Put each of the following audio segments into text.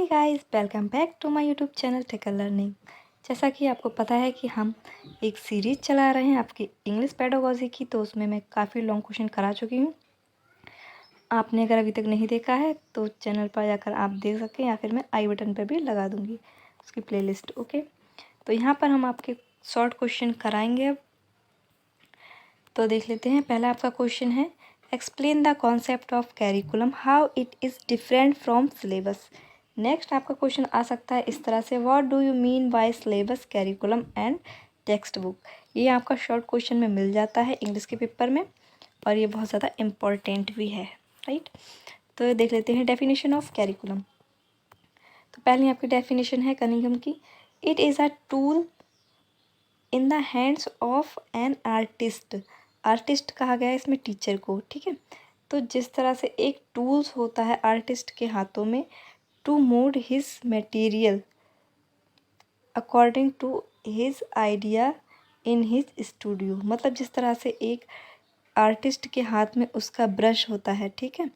Guys, welcome back to my YouTube channel Tekal Learning. जैसा कि आपको पता है कि हम एक सीरीज़ चला रहे हैं आपकी इंग्लिश पेडागोजी की, तो उसमें मैं काफ़ी लॉन्ग क्वेश्चन करा चुकी हूँ। आपने अगर अभी तक नहीं देखा है तो चैनल पर जाकर आप देख सकते हैं, या फिर मैं आई बटन पर भी लगा दूँगी उसकी प्लेलिस्ट। ओके, तो यहाँ पर हम आपके शॉर्ट क्वेश्चन कराएंगे। अब तो देख लेते हैं। पहला आपका क्वेश्चन है, explain the concept of curriculum, how it is different from syllabus. Next आपका क्वेश्चन आ सकता है इस तरह से, what do you mean by syllabus, curriculum and text book. ये आपका शॉर्ट क्वेश्चन में मिल जाता है इंग्लिश के पेपर में, और ये बहुत ज़्यादा इम्पोर्टेंट भी है, राइट। तो देख लेते हैं डेफिनेशन ऑफ कैरिकुलम। तो पहले आपकी डेफिनेशन है कनिंघम की, it is a tool in the hands of an artist. Artist कहा गया है इसमें टीचर को, ठीक है। तो जिस तरह से एक टूल्स होता है आर्टिस्ट के हाथों में, to mould his material according to his idea in his studio. मतलब जिस तरह से एक आर्टिस्ट के हाथ में उसका ब्रश होता है, ठीक है,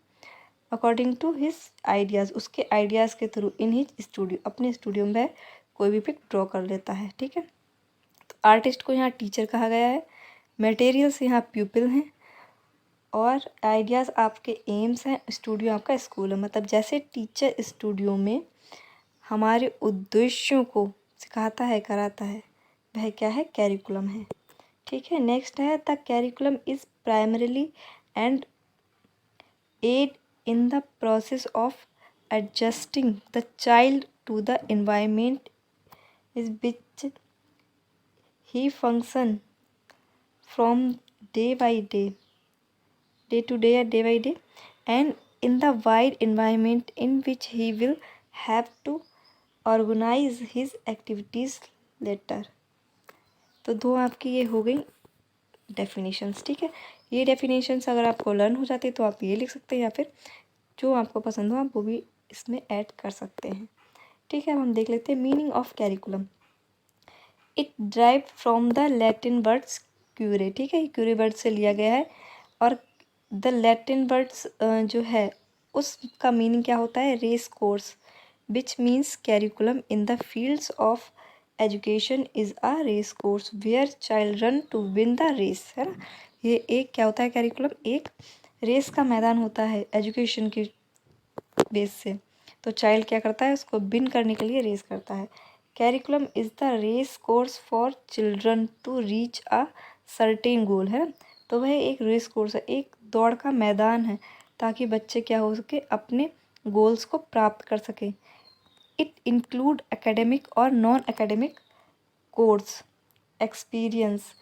अकॉर्डिंग टू हिज आइडियाज़, उसके आइडियाज़ के थ्रू इन हिज स्टूडियो, अपने स्टूडियो में कोई भी पिक ड्रॉ कर लेता है, ठीक है। तो आर्टिस्ट को यहाँ टीचर कहा गया है, मटेरियल्स यहाँ प्यूपिल हैं, और आइडियाज़ आपके एम्स हैं, स्टूडियो आपका स्कूल है। मतलब जैसे टीचर स्टूडियो में हमारे उद्देश्यों को सिखाता है, कराता है, वह क्या है, कैरिकुलम है, ठीक है। नेक्स्ट है, the curriculum is primarily and aid in the process of adjusting the child to the environment is which he function from day by day, day to day or day by day, and in the wide environment in which he will have to organize his activities later। तो दो आपकी ये हो गई definitions, ठीक है। ये definitions अगर आपको लर्न हो जाती है तो आप ये लिख सकते हैं, या फिर जो आपको पसंद हो आप वो भी इसमें ऐड कर सकते हैं, ठीक है। अब हम देख लेते हैं meaning of curriculum. It drive from the Latin words currere, ठीक है, क्यूरे वर्ड से लिया गया है। और द लैटिन वर्ड्स जो है उसका मीनिंग क्या होता है, race course, which means curriculum in the fields of education is a race course where child run to win the race, है ना। ये एक क्या होता है, कैरिकुलम एक रेस का मैदान होता है एजुकेशन की बेस से। तो चाइल्ड क्या करता है, उसको विन करने के लिए रेस करता है। Curriculum is the race course for children to reach a certain goal, है ना। तो वह एक रेस कोर्स है, एक दौड़ का मैदान है, ताकि बच्चे क्या हो सके, अपने गोल्स को प्राप्त कर सकें। इट इंक्लूड एकेडमिक और non academic course experience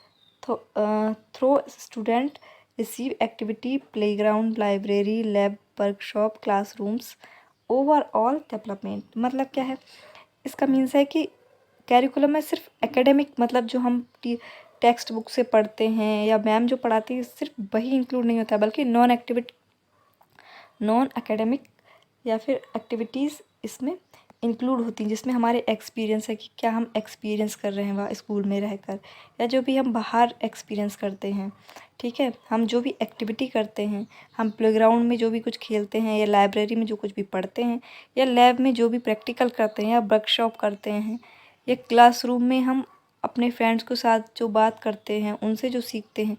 through student receive activity, playground, library, lab, workshop, classrooms, overall development. मतलब क्या है, इसका मीन्स है कि कैरिकुलम में सिर्फ एकेडमिक, मतलब जो हम टेक्स्ट बुक से पढ़ते हैं या मैम जो पढ़ाती है सिर्फ वही इंक्लूड नहीं होता, बल्कि नॉन एकेडमिक या फिर एक्टिविटीज़ इसमें इंक्लूड होती हैं, जिसमें हमारे एक्सपीरियंस है कि क्या हम एक्सपीरियंस कर रहे हैं वहाँ स्कूल में रहकर, या जो भी हम बाहर एक्सपीरियंस करते हैं, ठीक है। हम जो भी एक्टिविटी करते हैं, हम प्लेग्राउंड में जो भी कुछ खेलते हैं, या लाइब्रेरी में जो कुछ भी पढ़ते हैं, या लैब में जो भी प्रैक्टिकल करते हैं, या वर्कशॉप करते हैं, या क्लासरूम में हम अपने फ्रेंड्स के साथ जो बात करते हैं, उनसे जो सीखते हैं,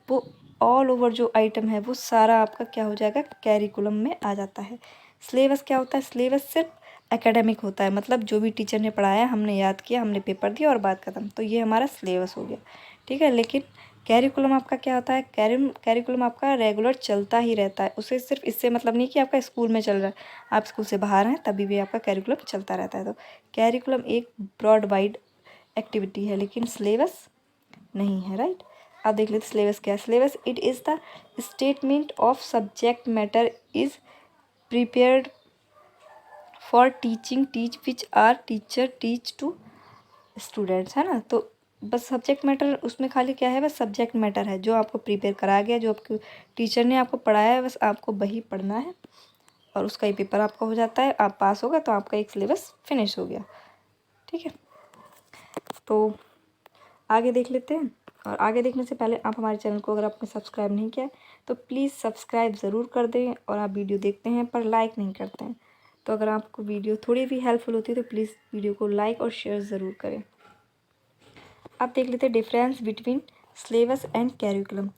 वो ऑल ओवर जो आइटम है वो सारा आपका क्या हो जाएगा, कैरिकुलम में आ जाता है। सिलेबस क्या होता है, सिलेबस सिर्फ एकेडमिक होता है, मतलब जो भी टीचर ने पढ़ाया हमने याद किया, हमने पेपर दिया और बात खत्म, तो ये हमारा सिलेबस हो गया, ठीक है। लेकिन कैरिकुलम आपका क्या होता है, कैरिकुलम आपका रेगुलर चलता ही रहता है। उसे सिर्फ इससे मतलब नहीं कि आपका स्कूल में चल रहा है, आप स्कूल से बाहर हैं तभी भी आपका कैरिकुलम चलता रहता है। तो कैरिकुलम एक ब्रॉड वाइड एक्टिविटी है, लेकिन सिलेबस नहीं है, राइट। अब देख लेते सिलेबस क्या है। Syllabus it is the statement of subject matter is prepared for teaching, teach which are teacher teach to students, है ना। तो बस सब्जेक्ट मैटर उसमें खाली क्या है, बस सब्जेक्ट मैटर है जो आपको प्रिपेयर कराया गया, जो आपके टीचर ने आपको पढ़ाया है, बस आपको वही पढ़ना है और उसका ही पेपर आपका हो जाता है। आप पास हो गए तो आपका एक सिलेबस फिनिश हो गया, ठीक है। तो आगे देख लेते हैं, और आगे देखने से पहले आप हमारे चैनल को अगर आपने सब्सक्राइब नहीं किया है तो प्लीज़ सब्सक्राइब ज़रूर कर दें, और आप वीडियो देखते हैं पर लाइक नहीं करते हैं तो अगर आपको वीडियो थोड़ी भी हेल्पफुल होती है तो प्लीज़ वीडियो को लाइक और शेयर ज़रूर करें। अब देख लेते हैं difference between syllabus and curriculum.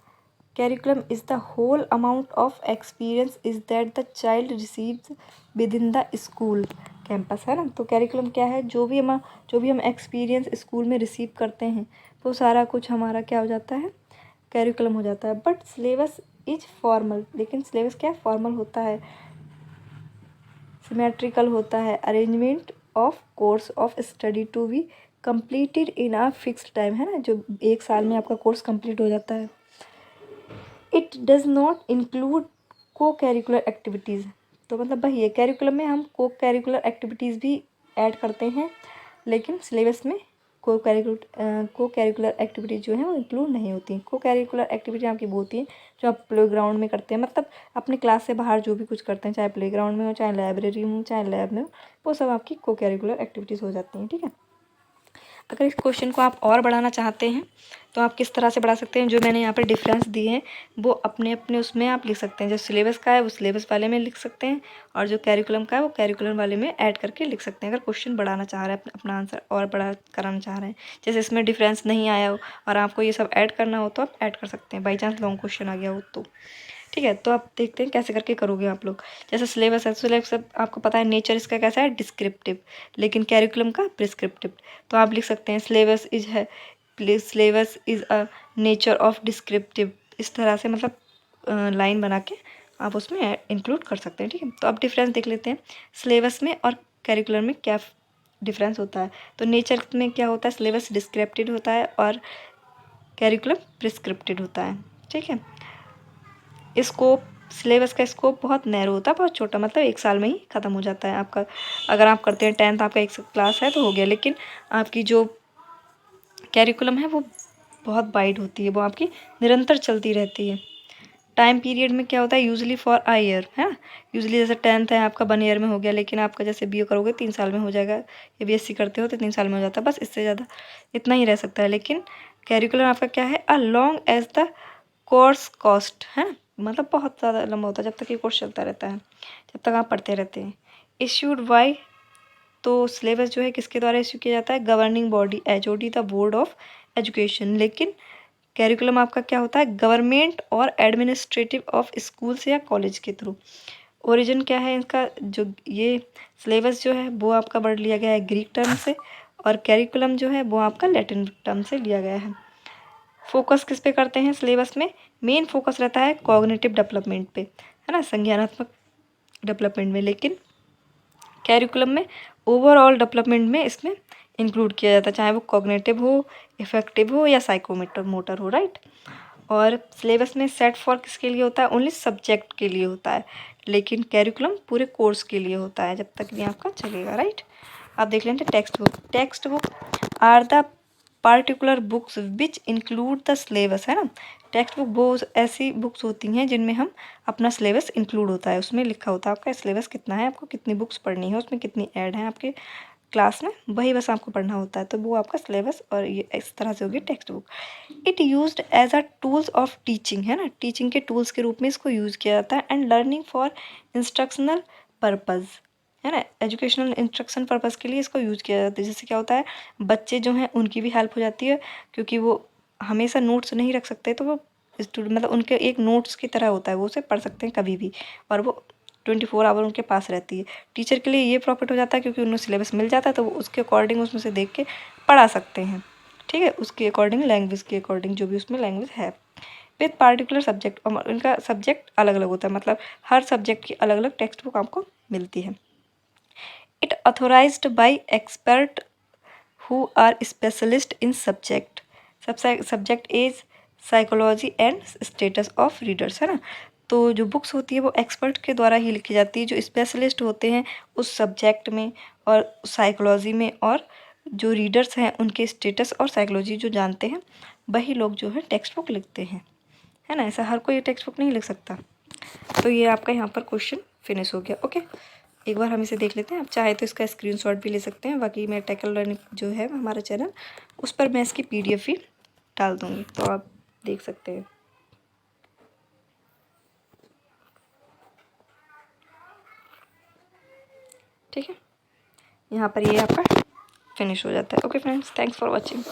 Curriculum is the whole amount of experience is that the child receives within the school campus, है ना। तो कैरिकुलम क्या है, जो भी हम एक्सपीरियंस स्कूल में रिसीव करते हैं वो सारा कुछ हमारा क्या हो जाता है, कैरिकुलम हो जाता है। बट सिलेबस इज फॉर्मल, लेकिन सिलेबस क्या फॉर्मल होता है, सिमेट्रिकल होता है, arrangement of course of study to be completed in a fixed time, है ना, जो 1 साल में आपका कोर्स कंप्लीट हो जाता है। इट डज नॉट इंक्लूड को कैरिकुलर एक्टिविटीज़, तो मतलब वही है, कैरिकुलम में हम को कैरिकुलर एक्टिविटीज़ भी ऐड करते हैं, लेकिन सिलेबस में को कैरिकुलर एक्टिविटीज़ जो है वो इंक्लूड नहीं होती। को कैरिकुलर एक्टिविटी आपकी वो होती है जो आप प्लेग्राउंड में करते हैं, मतलब अपने क्लास से बाहर जो भी कुछ करते हैं, चाहे प्लेग्राउंड में हो, चाहे लाइब्रेरी में हो, चाहे लैब में हो, वो सब आपकी को कैरिकुलर एक्टिविटीज़ हो जाती हैं, ठीक है। अगर इस क्वेश्चन को आप और बढ़ाना चाहते हैं तो आप किस तरह से बढ़ा सकते हैं, जो मैंने यहाँ पर डिफरेंस दिए हैं वो अपने अपने उसमें आप लिख सकते हैं। जो सिलेबस का है वो सिलेबस वाले में लिख सकते हैं, और जो कैरिकुलम का है वो कैरिकुलम वाले में ऐड करके लिख सकते हैं। अगर क्वेश्चन बढ़ाना चाह रहे हैं, अपना आंसर और बड़ा कराना चाह रहे हैं, जैसे इसमें डिफरेंस नहीं आया हो और आपको ये सब ऐड करना हो तो आप ऐड कर सकते हैं, बाई चांस लॉन्ग क्वेश्चन आ गया हो तो, ठीक है। तो आप देखते हैं कैसे करके करोगे आप लोग। जैसे सिलेबस है, सिलेबस आपको पता है नेचर इसका कैसा है, डिस्क्रिप्टिव, लेकिन कैरिकुलम का प्रिस्क्रिप्टिव। तो आप लिख सकते हैं syllabus is a nature of descriptive, इस तरह से मतलब लाइन बना के आप उसमें इंक्लूड कर सकते हैं, ठीक है। तो अब डिफरेंस देख लेते हैं सिलेबस में और कैरिकुलर में क्या डिफरेंस होता है। तो नेचर में क्या होता है, सिलेबस डिस्क्रिप्टिव होता है और कैरिकुलम प्रिस्क्रिप्टिव होता है, ठीक है। स्कोप, सिलेबस का स्कोप बहुत नैरो होता है, बहुत छोटा, मतलब 1 साल में ही ख़त्म हो जाता है आपका। अगर आप करते हैं 10th आपका एक क्लास है तो हो गया, लेकिन आपकी जो कैरिकुलम है वो बहुत वाइड होती है, वो आपकी निरंतर चलती रहती है। टाइम पीरियड में क्या होता है, यूजली फॉर अ ईयर, है ना। यूजली जैसे 10th है आपका 1 ईयर में हो गया, लेकिन आपका जैसे बीए करोगे 3 साल में हो जाएगा, या बीएससी करते हो तो 3 साल में हो जाता है, बस इससे ज़्यादा इतना ही रह सकता है। लेकिन कैरिकुलम आपका क्या है, a long as the course cost, है ना, मतलब बहुत ज़्यादा लंबा होता है, जब तक ये कोर्स चलता रहता है, जब तक आप पढ़ते रहते हैं। इश्यूड बाय, तो सिलेबस जो है किसके द्वारा इश्यू किया जाता है, governing body HOD, the board of education. लेकिन कैरिकुलम आपका क्या होता है, गवर्नमेंट और एडमिनिस्ट्रेटिव ऑफ स्कूल्स या कॉलेज के थ्रू। ओरिजिन क्या है इसका, जो ये सिलेबस जो है वो आपका वर्ड लिया गया है ग्रीक टर्म से, और कैरिकुलम जो है वो आपका लैटिन टर्म से लिया गया है। फोकस किस पे करते हैं सिलेबस में, मेन फोकस रहता है कॉग्निटिव डेवलपमेंट पे, है ना, संज्ञानात्मक डेवलपमेंट में। लेकिन कैरिकुलम में ओवरऑल डेवलपमेंट में इसमें इंक्लूड किया जाता है, चाहे वो कॉग्निटिव हो, इफेक्टिव हो या साइकोमोटर मोटर हो, राइट। और सिलेबस में सेट फॉर किसके लिए होता है, ओनली सब्जेक्ट के लिए होता है, लेकिन कैरिकुलम पूरे कोर्स के लिए होता है, जब तक भी आपका चलेगा, राइट। आप देख लेंगे textbook. Textbook are the particular books which include the syllabus, है ना। टेक्स्ट बुक वो ऐसी बुक्स होती हैं जिनमें हम अपना सिलेबस इंक्लूड होता है, उसमें लिखा होता है आपका सिलेबस कितना है, आपको कितनी बुक्स पढ़नी है, उसमें कितनी ऐड है आपके क्लास में, वही बस आपको पढ़ना होता है, तो वो आपका सिलेबस, और ये इस तरह से होगी textbook. It used as a tools of teaching, है ना, टीचिंग के टूल्स के रूप में इसको यूज़ किया जाता है, and learning for instructional purpose, है ना, एजुकेशनल इंस्ट्रक्शन पर्पज़ के लिए इसको यूज़ किया जाता है। जैसे क्या होता है, बच्चे जो हैं उनकी भी हेल्प हो जाती है, क्योंकि वो हमेशा नोट्स नहीं रख सकते, तो वो स्टूडेंट मतलब उनके एक नोट्स की तरह होता है, वो उसे पढ़ सकते हैं कभी भी, और वो 24 आवर उनके पास रहती है। टीचर के लिए ये प्रॉफिट हो जाता है क्योंकि उन्हें सिलेबस मिल जाता है, तो वो उसके अकॉर्डिंग उसमें से देख के पढ़ा सकते हैं, ठीक है, उसके अकॉर्डिंग, लैंग्वेज के अकॉर्डिंग, जो भी उसमें लैंग्वेज है, विद पार्टिकुलर सब्जेक्ट, और इनका सब्जेक्ट अलग अलग होता है, मतलब हर सब्जेक्ट की अलग अलग टेक्स्ट बुक आपको मिलती है। It authorised by expert who are specialist in subject, subject is psychology and status of readers, है ना। तो जो बुक्स होती है वो एक्सपर्ट के द्वारा ही लिखी जाती है, जो स्पेशलिस्ट होते हैं उस सब्जेक्ट में और साइकोलॉजी में, और जो रीडर्स हैं उनके स्टेटस और साइकोलॉजी जो जानते हैं वही लोग जो है टेक्स्ट बुक लिखते हैं, है ना। ऐसा हर कोई टेक्स्ट बुक नहीं लिख सकता। तो ये आपका यहाँ पर क्वेश्चन फिनिश हो गया, ओके। एक बार हम इसे देख लेते हैं, आप चाहे तो इसका स्क्रीनशॉट भी ले सकते हैं, बाकी मैं टेकल लर्निंग जो है हमारा चैनल, उस पर मैं इसकी PDF भी डाल दूँगी, तो आप देख सकते हैं। ठीक है, यहाँ पर ये आपका फिनिश हो जाता है। Okay friends, thanks for watching.